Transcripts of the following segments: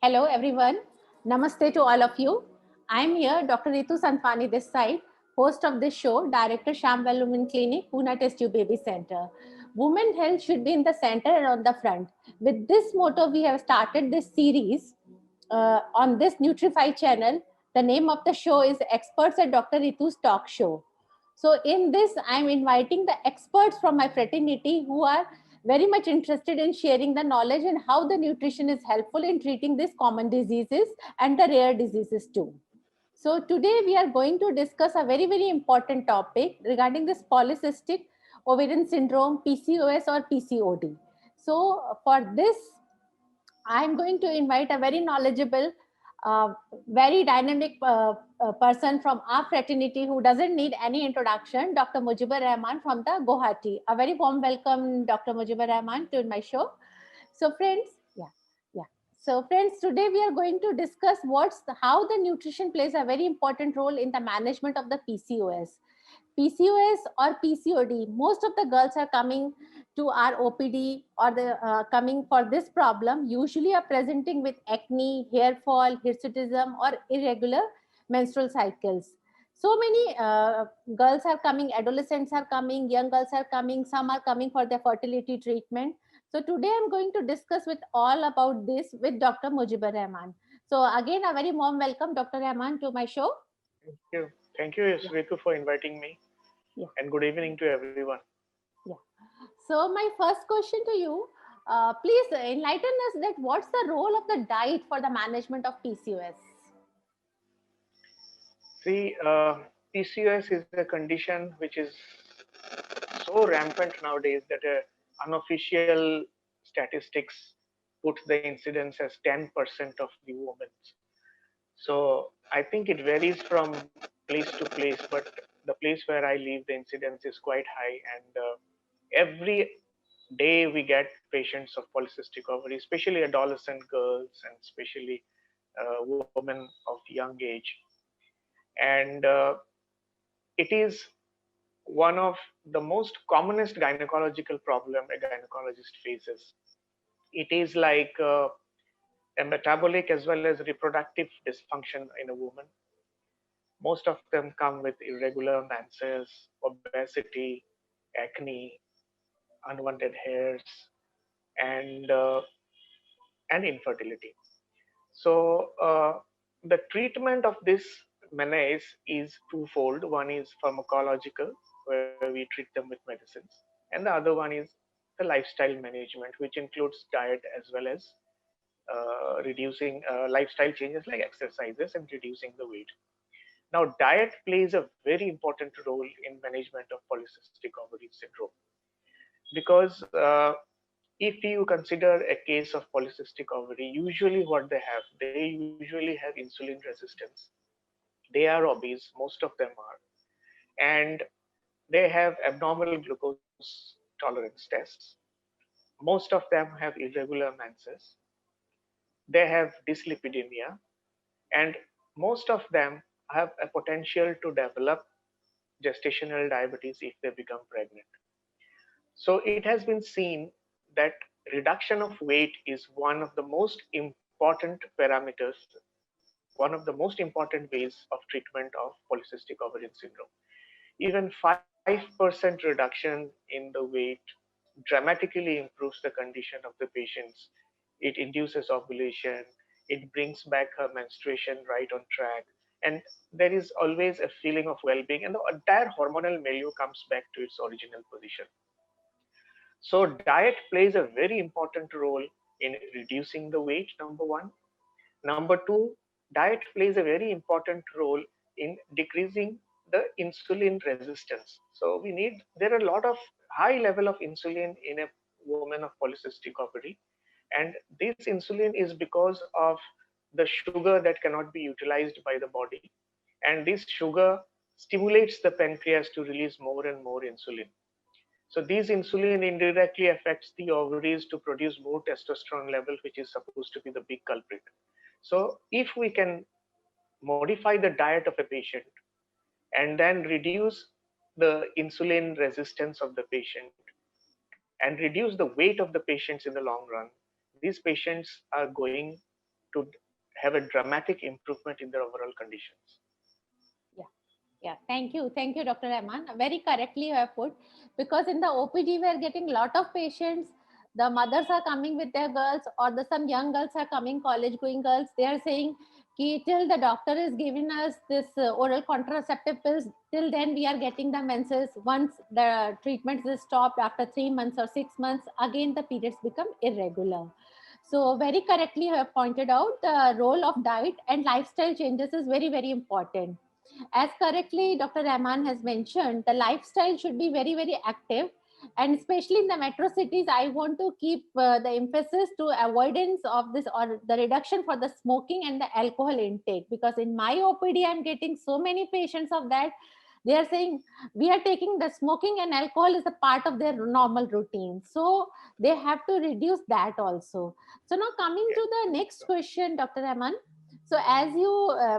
Hello everyone. Namaste to all of you. I am here, Dr. Ritu Sanfani this side, host of this show, Director Shambhal Women Clinic, Pune Test Tube Baby Center. Women health should be in the center and on the front. With this motto, we have started this series on this Nutrify channel. The name of the show is Experts at Dr. Ritu's Talk Show. So in this, I'm inviting the experts from my fraternity who are very much interested in sharing the knowledge and how the nutrition is helpful in treating these common diseases and the rare diseases too. So today we are going to discuss a very important topic regarding this polycystic ovarian syndrome, PCOS or PCOD. So for this, I am going to invite a very knowledgeable, very dynamic person from our fraternity who doesn't need any introduction, Dr. Mujibur Rahman from the Guwahati. A very warm welcome, Dr. Mujibur Rahman, to my show. So, friends, yeah. So, friends, today we are going to discuss how the nutrition plays a very important role in the management of the PCOS. PCOS or PCOD, most of the girls are coming to our OPD or coming for this problem, usually are presenting with acne, hair fall, hirsutism, or irregular menstrual cycles. So many girls are coming, adolescents are coming, young girls are coming, some are coming for their fertility treatment. So today I'm going to discuss with all about this with Dr. Mujibur Rahman. So again, a very warm welcome, Dr. Rahman, to my show. Thank you. Thank you, Yeah. Ritu, for inviting me. Yeah. And good evening to everyone. Yeah. So my first question to you, please enlighten us that what's the role of the diet for the management of PCOS? See, PCOS is a condition which is so rampant nowadays that unofficial statistics put the incidence as 10% of the women. So I think it varies from place to place, but the place where I live, the incidence is quite high. And every day we get patients of polycystic ovary, especially adolescent girls and especially women of young age. And it is one of the most commonest gynecological problem a gynecologist faces. It is like a metabolic as well as reproductive dysfunction in a woman. Most of them come with irregular menses, obesity, acne, unwanted hairs, and infertility. So the treatment of this menace is twofold. One is pharmacological, where we treat them with medicines, and the other one is the lifestyle management, which includes diet as well as reducing lifestyle changes like exercises and reducing the weight. Now, diet plays a very important role in management of polycystic ovary syndrome because if you consider a case of polycystic ovary, usually what they usually have insulin resistance. They are obese, most of them are, and they have abnormal glucose tolerance tests. Most of them have irregular menses. They have dyslipidemia, and most of them have a potential to develop gestational diabetes if they become pregnant. So it has been seen that reduction of weight is one of the most important parameters, one of the most important ways of treatment of polycystic ovarian syndrome. Even 5% reduction in the weight dramatically improves the condition of the patients. It induces ovulation, it brings back her menstruation right on track, and there is always a feeling of well being, and the entire hormonal milieu comes back to its original position. So, diet plays a very important role in reducing the weight, number one. Number two, diet plays a very important role in decreasing the insulin resistance. So there are a lot of high level of insulin in a woman of polycystic ovary. And this insulin is because of the sugar that cannot be utilized by the body. And this sugar stimulates the pancreas to release more and more insulin. So these insulin indirectly affects the ovaries to produce more testosterone level, which is supposed to be the big culprit. So if we can modify the diet of a patient and then reduce the insulin resistance of the patient and reduce the weight of the patients in the long run, these patients are going to have a dramatic improvement in their overall conditions. Yeah. Yeah, thank you, Dr. Rahman. Very correctly you have put, because in the OPD we are getting lot of patients. The mothers are coming with their girls, or the some young girls are coming, college going girls. They are saying, "Ki till the doctor is giving us this oral contraceptive pills, till then we are getting the menses. Once the treatment is stopped after 3 months or 6 months, again the periods become irregular." So very correctly you have pointed out the role of diet and lifestyle changes is very very important. As correctly Dr. Rahman has mentioned, the lifestyle should be very, very active. And especially in the metro cities, I want to keep the emphasis to avoidance of this, or the reduction for the smoking and the alcohol intake. Because in my OPD, I'm getting so many patients of that. They are saying we are taking the smoking and alcohol is a part of their normal routine. So they have to reduce that also. So now coming Yeah. to the next question, Dr. Rahman. So, as you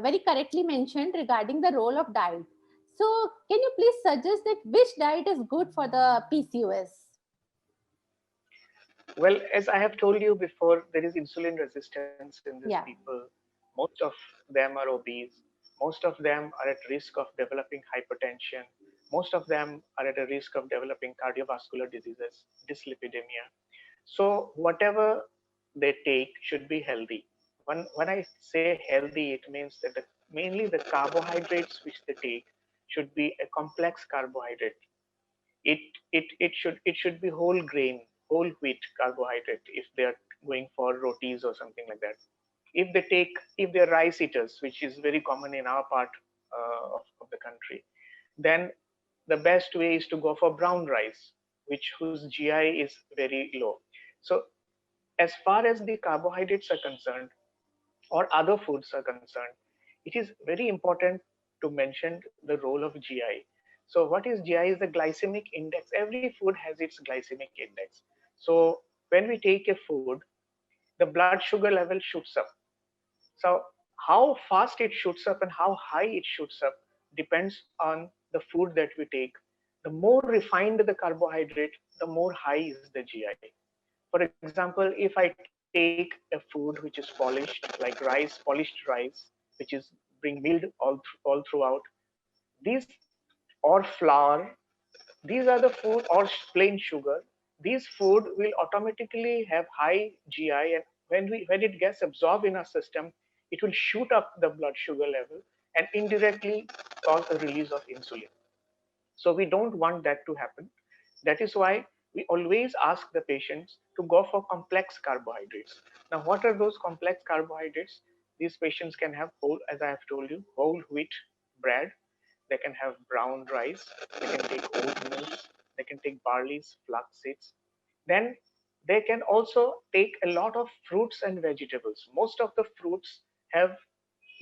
very correctly mentioned regarding the role of diet, so can you please suggest that which diet is good for the PCOS? Well, as I have told you before, there is insulin resistance in these Yeah, people. Most of them are obese. Most of them are at risk of developing hypertension. Most of them are at a risk of developing cardiovascular diseases, dyslipidemia. So whatever they take should be healthy. When I say healthy, it means that mainly the carbohydrates which they take should be a complex carbohydrate. It should be whole grain, whole wheat carbohydrate if they are going for rotis or something like that. If they're rice eaters, which is very common in our part of the country, then the best way is to go for brown rice, which whose GI is very low. So as far as the carbohydrates are concerned, or other foods are concerned, it is very important to mention the role of GI. So, what is GI? Is the glycemic index. Every food has its glycemic index. So, when we take a food, the blood sugar level shoots up. So, how fast it shoots up and how high it shoots up depends on the food that we take. The more refined the carbohydrate, the more high is the GI. For example, if I take a food which is polished, like rice, polished rice, which is being milled all throughout, these, or flour, these are the food, or plain sugar. These food will automatically have high GI, and when it gets absorbed in our system, it will shoot up the blood sugar level and indirectly cause the release of insulin. So we don't want that to happen. That is why we always ask the patients to go for complex carbohydrates. Now, what are those complex carbohydrates? These patients can have whole, as I have told you, whole wheat bread. They can have brown rice. They can take oatmeal. They can take barley's, flax seeds. Then they can also take a lot of fruits and vegetables. Most of the fruits have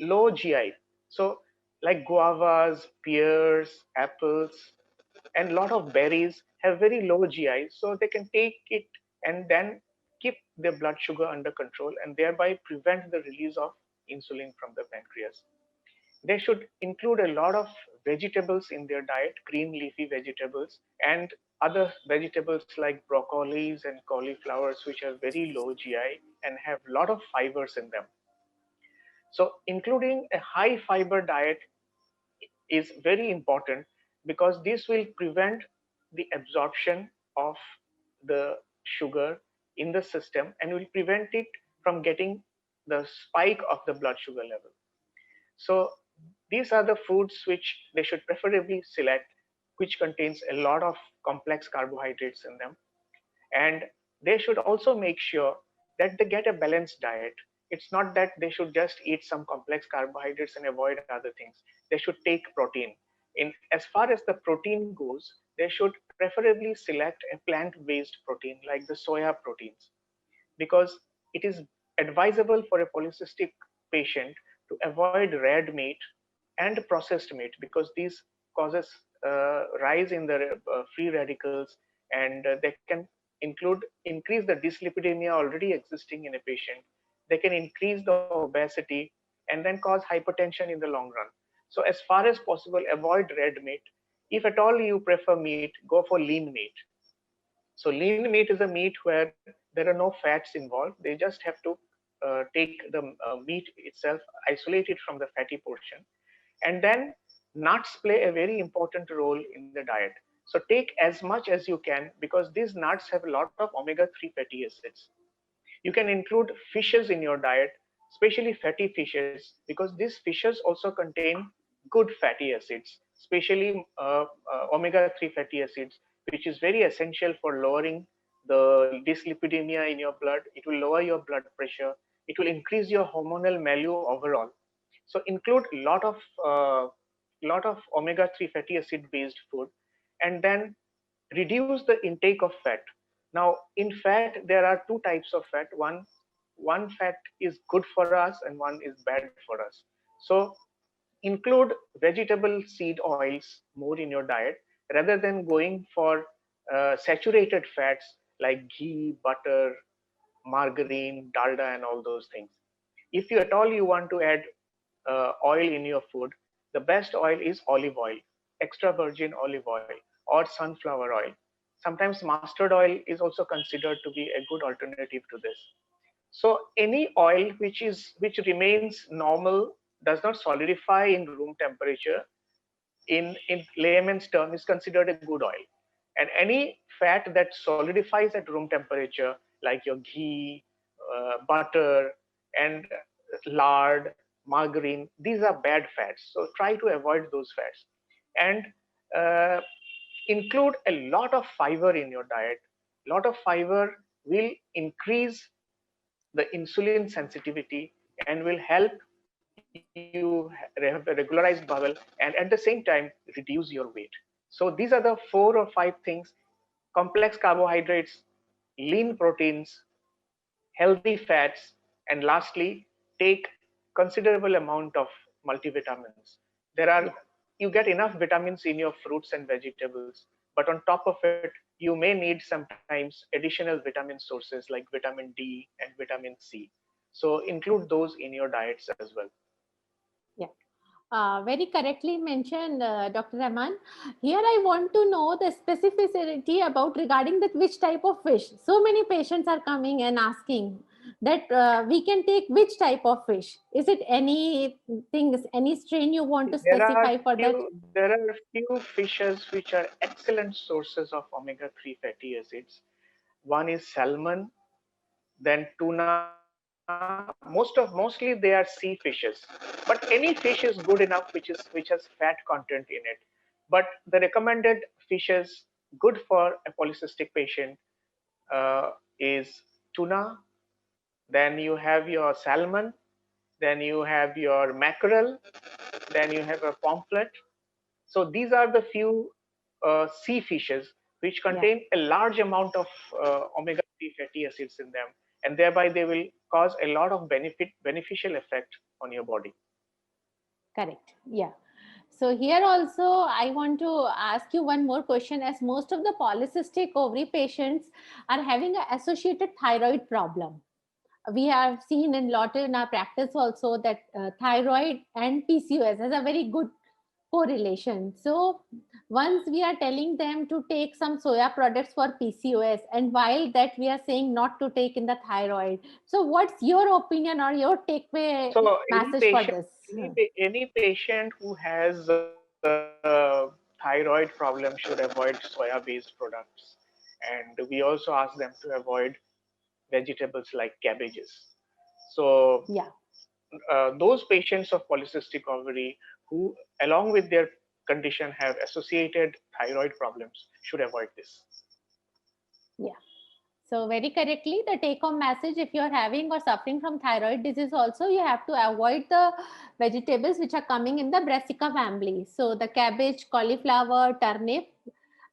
low GI. So, like guavas, pears, apples, and a lot of berries have very low GI. So, they can take it and then keep their blood sugar under control and thereby prevent the release of insulin from the pancreas. They should include a lot of vegetables in their diet, green leafy vegetables, and other vegetables like broccolis and cauliflowers, which have very low GI and have a lot of fibers in them. So, including a high fiber diet is very important because this will prevent the absorption of the sugar in the system and will prevent it from getting the spike of the blood sugar level. So these are the foods which they should preferably select, which contains a lot of complex carbohydrates in them. And they should also make sure that they get a balanced diet. It's not that they should just eat some complex carbohydrates and avoid other things. They should take protein. In as far as the protein goes, they should preferably select a plant-based protein like the soya proteins, because it is advisable for a polycystic patient to avoid red meat and processed meat because these causes rise in the free radicals, and they can increase the dyslipidemia already existing in a patient. They can increase the obesity and then cause hypertension in the long run. So as far as possible, avoid red meat. If at all you prefer meat, go for lean meat. So lean meat is a meat where there are no fats involved. They just have to take the meat itself, isolate it from the fatty portion, and then nuts play a very important role in the diet. So take as much as you can, because these nuts have a lot of omega-3 fatty acids. You can include fishes in your diet, especially fatty fishes, because these fishes also contain good fatty acids, especially omega-3 fatty acids, which is very essential for lowering the dyslipidemia in your blood. It will lower your blood pressure. It will increase your hormonal value overall. So include lot of omega-3 fatty acid based food, and then reduce the intake of fat. Now, in fat, there are two types of fat. One fat is good for us and one is bad for us. So include vegetable seed oils more in your diet rather than going for saturated fats like ghee, butter, margarine, dalda, and all those things. If you at all you want to add oil in your food, the best oil is olive oil, extra virgin olive oil, or sunflower oil. Sometimes mustard oil is also considered to be a good alternative to this. So any oil which remains normal, does not solidify in room temperature, in layman's term, is considered a good oil. And any fat that solidifies at room temperature, like your ghee, butter, and lard, margarine, these are bad fats. So try to avoid those fats. And uh, include a lot of fiber in your diet. A lot of fiber will increase the insulin sensitivity and will help you have a regularized bowel, and at the same time reduce your weight. So these are the 4 or 5 things: complex carbohydrates, lean proteins, healthy fats, and lastly, take considerable amount of multivitamins. There are Yeah. You get enough vitamins in your fruits and vegetables, but on top of it, you may need sometimes additional vitamin sources like vitamin D and vitamin C. So include those in your diets as well. Yeah. Very correctly mentioned, Dr. Rahman. Here I want to know the specificity about regarding that which type of fish. So many patients are coming and asking that we can take which type of fish. Is it anything, any strain you want to There are specify for that? few fishes which are excellent sources of omega-3 fatty acids. One is salmon, then tuna. Mostly they are sea fishes, but any fish is good enough which has fat content in it. But the recommended fishes good for a polycystic patient is tuna. Then you have your salmon. Then you have your mackerel. Then you have a pomfret. So these are the few sea fishes which Yeah. contain a large amount of omega-3 fatty acids in them, and thereby they will cause a lot of beneficial effect on your body. Correct. Yeah. So here also I want to ask you one more question, as most of the polycystic ovary patients are having an associated thyroid problem. We have seen in lot in our practice also that thyroid and PCOS has a very good correlation. So once we are telling them to take some soya products for PCOS, and while that we are saying not to take in the thyroid. So what's your opinion or your takeaway So message for this? any patient who has thyroid problem should avoid soya-based products, and we also ask them to avoid vegetables like cabbages. So Yeah. those patients of polycystic ovary who, along with their condition, have associated thyroid problems should avoid this. Yeah. So very correctly, the take-home message: if you are having or suffering from thyroid disease, also you have to avoid the vegetables which are coming in the brassica family. So the cabbage, cauliflower, turnip,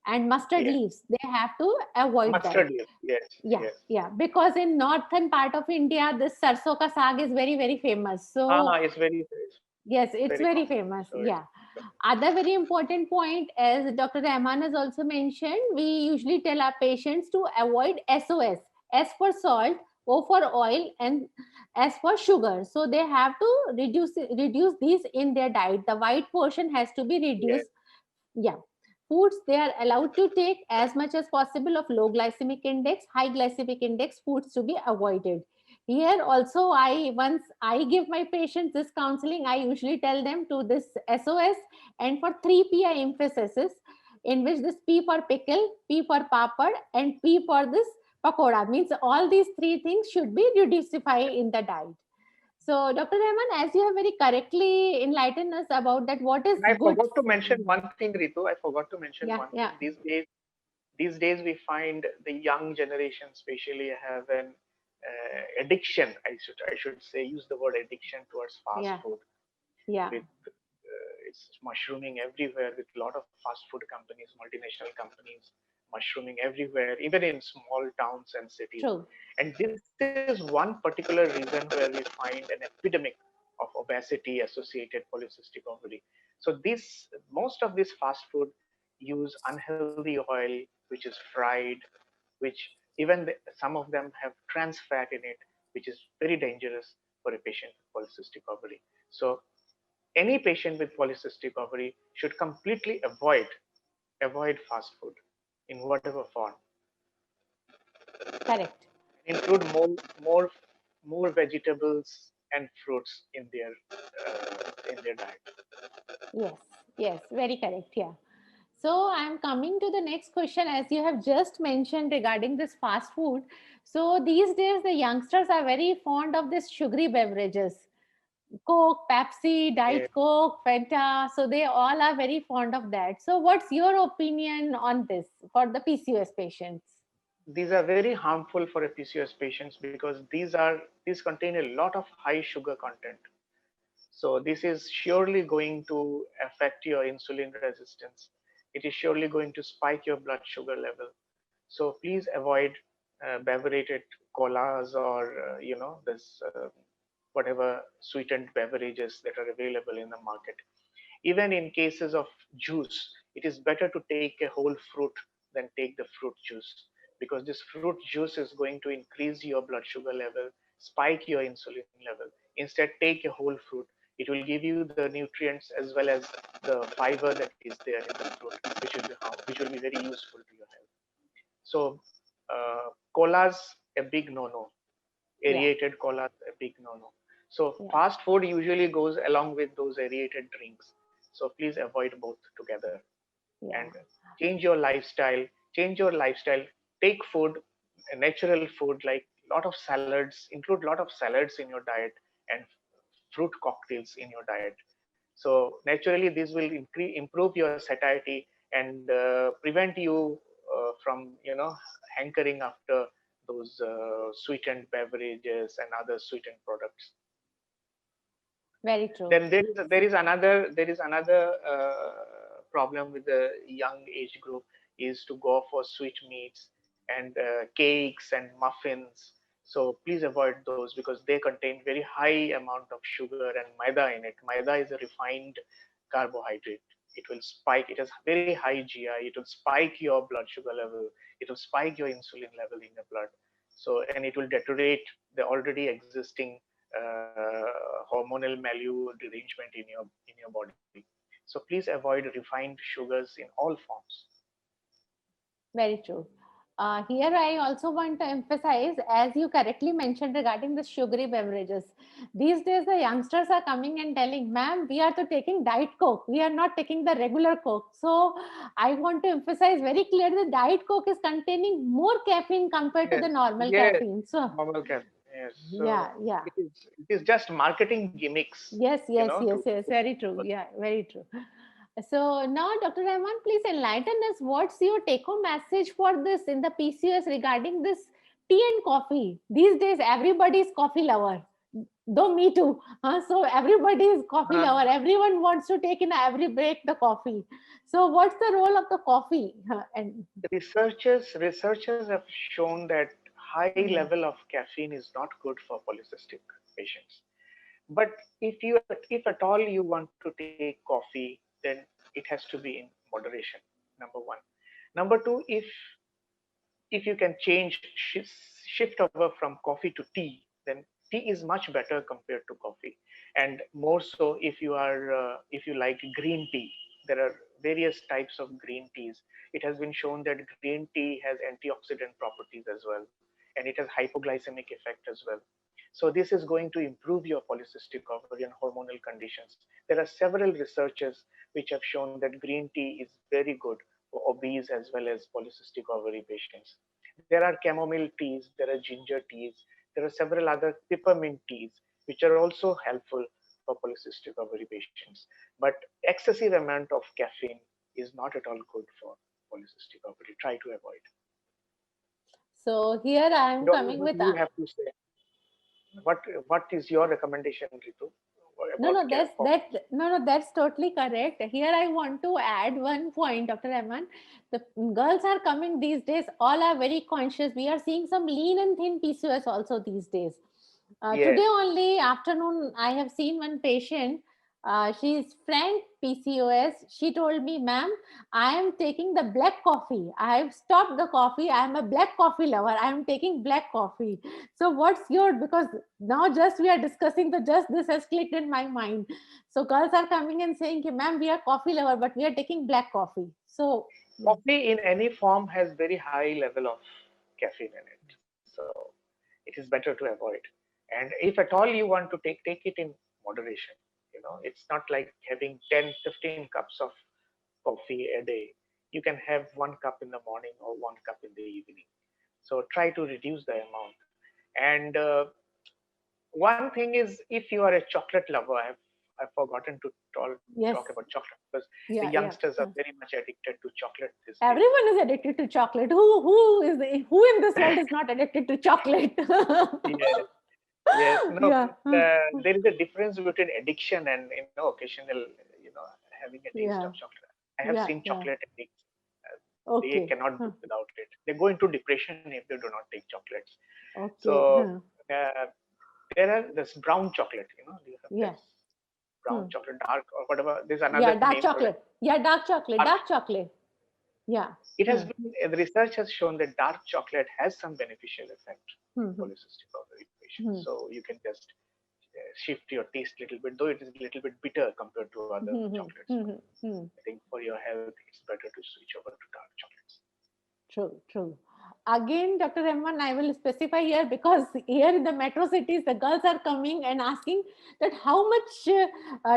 and mustard Yes, leaves. They have to avoid that. mustard leaf. Yes, Yeah, yes. yeah. Because in northern part of India, this sarso ka saag is very very famous. So It's very yes, common. it's So very it's famous. Yeah. Other very important point, as Dr. Rahman has also mentioned, we usually tell our patients to avoid SOS: S for salt, O for oil, and S for sugar. So they have to reduce these in their diet. The white portion has to be yes. reduced. Yeah. Foods they are allowed to take as much as possible of low glycemic index, high glycemic index foods to be avoided. Here also, I once I give my patients this counseling, I usually tell them to this SOS, and for 3 P I emphasizes, in which this P for pickle, P for papad, and P for this pakoda, means all these three things should be reducify in the diet. So, Dr. Rahman, as you have very correctly enlightened us about that, what is And I good? forgot to mention one thing, Ritu. I forgot to mention Yeah, one thing. yeah, These days we find the young generation, especially, have an addiction. I should say use the word addiction towards fast yeah, food. yeah, With it's mushrooming everywhere with a lot of fast food companies, multinational companies mushrooming everywhere, even in small towns and cities. true. And this is one particular reason where we find an epidemic of obesity associated polycystic ovary. So this most of this fast food use unhealthy oil, which is fried, which even some of them have trans fat in it, which is very dangerous for a patient with polycystic ovary. So any patient with polycystic ovary should completely avoid fast food in whatever form, Correct. include more more vegetables and fruits in their diet. Yes, yes, very correct. Yeah. So I'm coming to the next question, as you have just mentioned regarding this fast food. So these days the youngsters are very fond of this sugary beverages, Coke, Pepsi, Yeah. Diet Coke, Fanta. So they all are very fond of that. So what's your opinion on this for the PCOS patients? These are very harmful for a PCOS patients because these contain a lot of high sugar content. So this is surely going to affect your insulin resistance. It is surely going to spike your blood sugar level. So please avoid beveraged colas or this whatever sweetened beverages that are available in the market. Even in cases of juice, it is better to take a whole fruit than take the fruit juice, because this fruit juice is going to increase your blood sugar level, spike your insulin level. Instead, take a whole fruit. It will give you the nutrients as well as the fiber that is there in the fruit, which will be very useful to your health. So, colas a big no-no. Yeah, Aerated colas a big no-no. So yeah, fast food usually goes along with those aerated drinks. So please avoid both together and yeah. change your lifestyle. Change your lifestyle. Take food, natural food like lot of salads. Include lot of salads in your diet and fruit cocktails in your diet. So naturally, this will improve your satiety and prevent you from hankering after those sweetened beverages and other sweetened products. Very true. Then there is another problem with the young age group is to go for sweet meats and cakes and muffins. So please avoid those because they contain very high amount of sugar and maida in it. Maida is a refined carbohydrate. It will spike. It has very high GI. It will spike your blood sugar level. It will spike your insulin level in your blood. So and it will deteriorate the already existing hormonal derangement in your body. So please avoid refined sugars in all forms. Very true. Here, I also want to emphasize, as you correctly mentioned regarding the sugary beverages, these days the youngsters are coming and telling, "Ma'am, we are to taking Diet Coke. We are not taking the regular Coke." So, I want to emphasize very clearly, the Diet Coke is containing more caffeine compared to Yes, the normal yes, caffeine. So, normal caffeine. Yes, so yeah, yeah. it is just marketing gimmicks, Yes, yes, to yes, yes. Very true. people. Yeah, very true. So now, Dr. Rahman, please enlighten us. What's your take-home message for this in the PCOS regarding this tea and coffee? These days, everybody is coffee lover. Though me too. So everybody is coffee Uh, lover. Everyone wants to take in every break the coffee. So what's the role of the coffee? And researchers have shown that high mm, level of caffeine is not good for polycystic patients. But if at all you want to take coffee, then it has to be in moderation. Number one. Number two, if you can shift over from coffee to tea, then tea is much better compared to coffee, and more so if you like green tea. There are various types of green teas. It has been shown that green tea has antioxidant properties as well, and it has hypoglycemic effect as well. So this is going to improve your polycystic ovary and hormonal conditions. There are several researches which have shown that green tea is very good for obese as well as polycystic ovary patients. There are chamomile teas, there are ginger teas, there are several other peppermint teas which are also helpful for polycystic ovary patients. But excessive amount of caffeine is not at all good for polycystic ovary. Try to avoid. So here I am What coming do with you have to say? What is your recommendation, Ritu, no, about no, coffee? that's totally correct. Here I want to add one point, Dr. Rahman. The girls are coming these days, all are very conscious. We are seeing some lean and thin PCOS also these days. Yes. Today only afternoon, I have seen one patient. She is frank PCOS. She told me, ma'am, I am taking the black coffee. I have stopped the coffee. I am a black coffee lover. I am taking black coffee. So what's your, because now just we are discussing the just this has clicked in my mind. So girls are coming and saying, ma'am, we are coffee lover, but we are taking black coffee. So Coffee in any form has very high level of caffeine in it. So it is better to avoid. And if at all you want to take it in moderation. It's not like having 10, 15 cups of coffee a day. You can have 1 cup in the morning or 1 cup in the evening. So try to reduce the amount. And one thing is, if you are a chocolate lover, I've forgotten to yes, talk about chocolate, because the yeah, yeah. youngsters are very much addicted to chocolate these days. Everyone is addicted to chocolate. Who in this world is not addicted to chocolate? Yes, yes. No, Yeah, but there is a difference between addiction and occasional, having a taste of yeah, chocolate. I have yeah, seen yeah. chocolate addicts. They Okay. cannot do Huh. without it. They go into depression if they do not take chocolates. Okay. So Huh. there are this brown chocolate. Do you have Yeah. this brown Hmm. chocolate, dark or whatever? There's another Yeah, dark name for it. chocolate. Yeah, dark chocolate. Dark. Dark chocolate. Yeah. It has Hmm. been the research has shown that dark chocolate has some beneficial effect Hmm. in Hmm. polycystic ovary patients. Hmm. So you can just shift your taste a little bit, though it is a little bit bitter compared to other Hmm. Hmm. chocolates. But Hmm. Hmm. I think for your health, it's better to switch over to dark chocolates. True, true. Again, Dr. Rahman, I will specify here because here in the metro cities, the girls are coming and asking that how much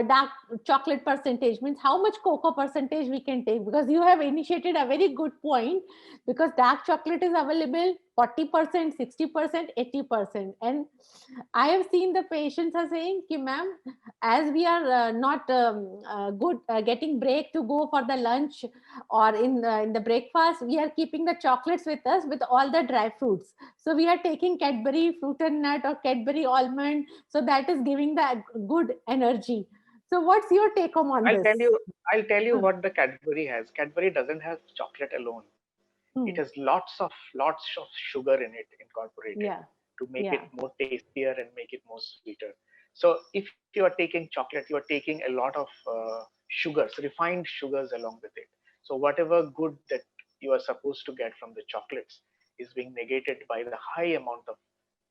dark chocolate percentage means how much cocoa percentage we can take, because you have initiated a very good point, because dark chocolate is available 40%, 60%, 80%. And I have seen the patients are saying, ki, ma'am, as we are not good getting break to go for the lunch or in the breakfast, we are keeping the chocolates with us with all the dry fruits. So we are taking Cadbury fruit and nut or Cadbury almond, so that is giving the good energy. So what's your take home on I'll this? tell you. I'll tell you Huh. what the Cadbury has. Cadbury doesn't have chocolate alone. It Hmm. has lots of sugar in it incorporated Yeah, to make it yeah. more tastier and make it more sweeter. So if you are taking chocolate, you are taking a lot of sugars, refined sugars along with it. So whatever good that you are supposed to get from the chocolates is being negated by the high amount of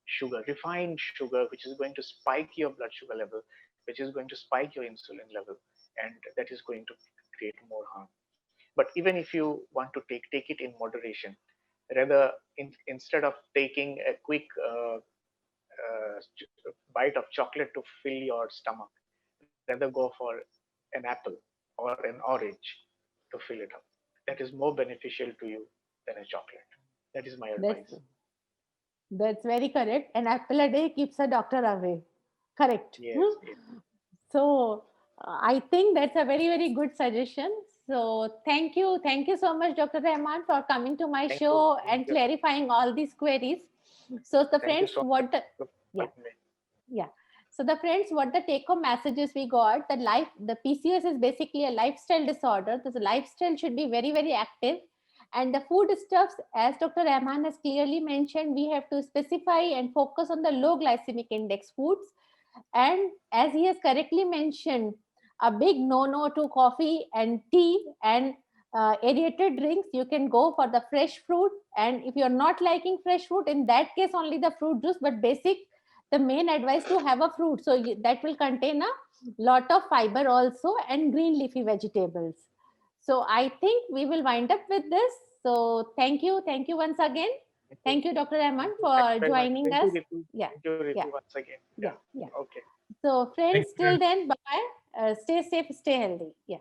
sugar, refined sugar, which is going to spike your blood sugar level, which is going to spike your insulin level, and that is going to create more harm. But even if you want to take it in moderation, rather instead of taking a quick bite of chocolate to fill your stomach, rather go for an apple or an orange to fill it up. That is more beneficial to you than a chocolate. That is my That's advice. that's very correct. An apple a day keeps a doctor away. Correct. Yes, Hmm? yes. So I think that's a very, very good suggestion. So thank you so much, Dr. Rahman, for coming to my Thank you, show thank and you, clarifying all these queries. So the thank you friends, so much what the for yeah, inviting me. yeah. So the friends, what the take home messages we got, the PCOS is basically a lifestyle disorder. So the lifestyle should be very, very active. And the food stuffs, as Dr. Rahman has clearly mentioned, we have to specify and focus on the low glycemic index foods. And as he has correctly mentioned, a big no to coffee and tea and aerated drinks. You can go for the fresh fruit. And if you're not liking fresh fruit, in that case, only the fruit juice. But basic, the main advice to have a fruit. So that will contain a lot of fiber also and green leafy vegetables. So I think we will wind up with this. So thank you once again. Thank you, Dr. Rahman, Thank you for very much. joining Thank us. you, Ritu. Yeah, Thank you, yeah, Ritu, once again. yeah, Yeah. yeah. Okay. So, Thank friends, you. till then, bye bye. Stay safe, stay healthy. Yeah.